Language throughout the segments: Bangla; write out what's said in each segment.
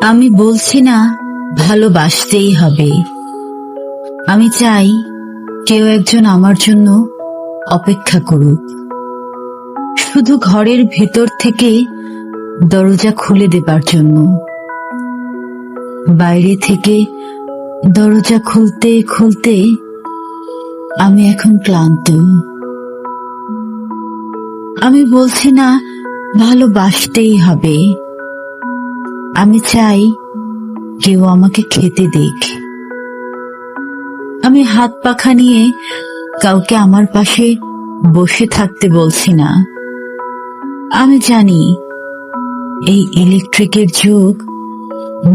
আমি বলছি না ভালোবাসতেই হবে। আমি চাই কেউ একজন আমার জন্য অপেক্ষা করুক, শুধু ঘরের ভেতর থেকে দরজা খুলে দেবার জন্য। বাইরে থেকে দরজা খুলতে খুলতে আমি এখন ক্লান্ত। আমি বলছি না ভালোবাসতেই হবে। আমি চাই কেউ আমাকে খেতে দিক। আমি হাত পাখা নিয়ে কাউকে আমার পাশে বসে থাকতে বলছি না। আমি জানি এই ইলেকট্রিকের যুগ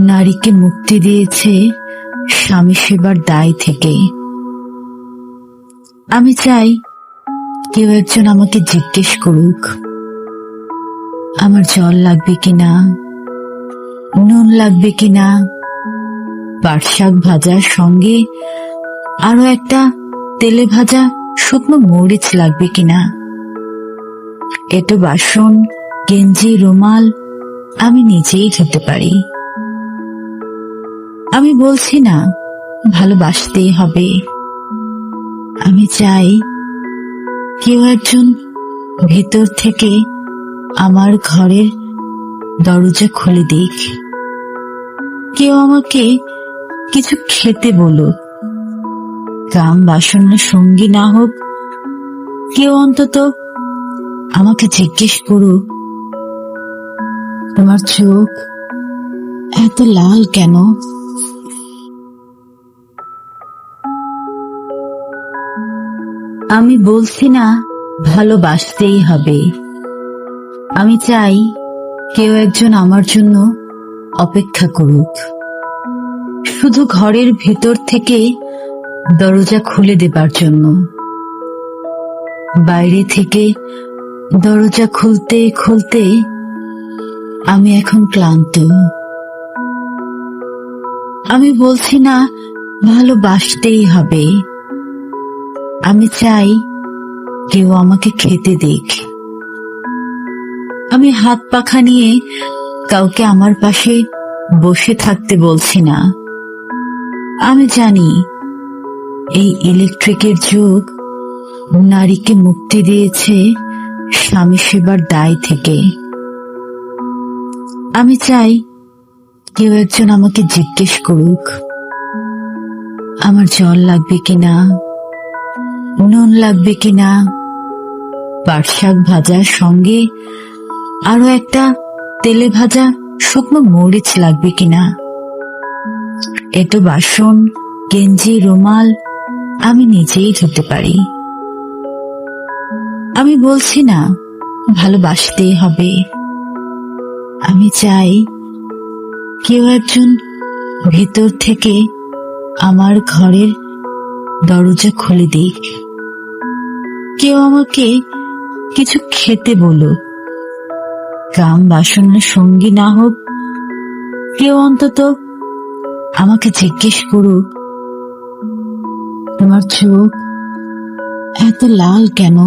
নারীকে মুক্তি দিয়েছে স্বামী সেবার দায় থেকে। আমি চাই কেউ একজন আমাকে জিজ্ঞেস করুক আমার জল লাগবে কিনা, নুন লাগবে কিনা, পাট শাক ভাজার সঙ্গে আরো একটা তেলে ভাজা শুকনো মরিচ লাগবে কিনা। এটো বাসন, গেঞ্জি, রুমাল আমি নিজেই ধুতে পারি। আমি বলছি না ভালোবাসতেই হবে। আমি চাই কেউ একজন ভেতর থেকে আমার ঘরের দরজা খুলে দিক। কেউ আমাকে কিছু খেতে বলুক, কাম বাসনের সঙ্গী না হোক। কেউ অন্তত আমাকে জিজ্ঞেস করুক তোমার চোখ এত লাল কেন। আমি বলছি না ভালোবাসতেই হবে। আমি চাই কেউ একজন আমার জন্য অপেক্ষা করুক, শুধু ঘরের ভেতর থেকে দরজা খুলে দেবার জন্য। বাইরে থেকে দরজা খুলতে খুলতে আমি এখন ক্লান্ত। আমি বলছি না ভালোবাসতেই হবে। আমি চাই কেউ আমাকে খেতে দিক। আমি হাত পাখা নিয়ে কাউকে আমার পাশে বসে থাকতে বলছি না। আমি জানি এই ইলেকট্রিকের যুগ নারীকে মুক্তি দিয়েছে স্বামী সেবার দায় থেকে। আমি চাই কেউ একজন আমাকে জিজ্ঞেস করুক আমার জল লাগবে কিনা, নুন লাগবে কিনা, পাট শাক ভাজার সঙ্গে আরো একটা তেলে ভাজা শুকনো মরিচ লাগবে কিনা। এটো বাসন, গেঞ্জি, রুমাল আমি নিজেই ধুতে পারি। আমি বলছি না ভালোবাসতেই হবে। আমি চাই কেউ একজন ভেতর থেকে আমার ঘরের দরজা খুলে দিক। কেউ আমাকে কিছু খেতে বলুক, কাম বাসনের সঙ্গী না হোক। কেউ অন্তত আমাকে জিজ্ঞেস করুক তোমার চোখ এত লাল কেন।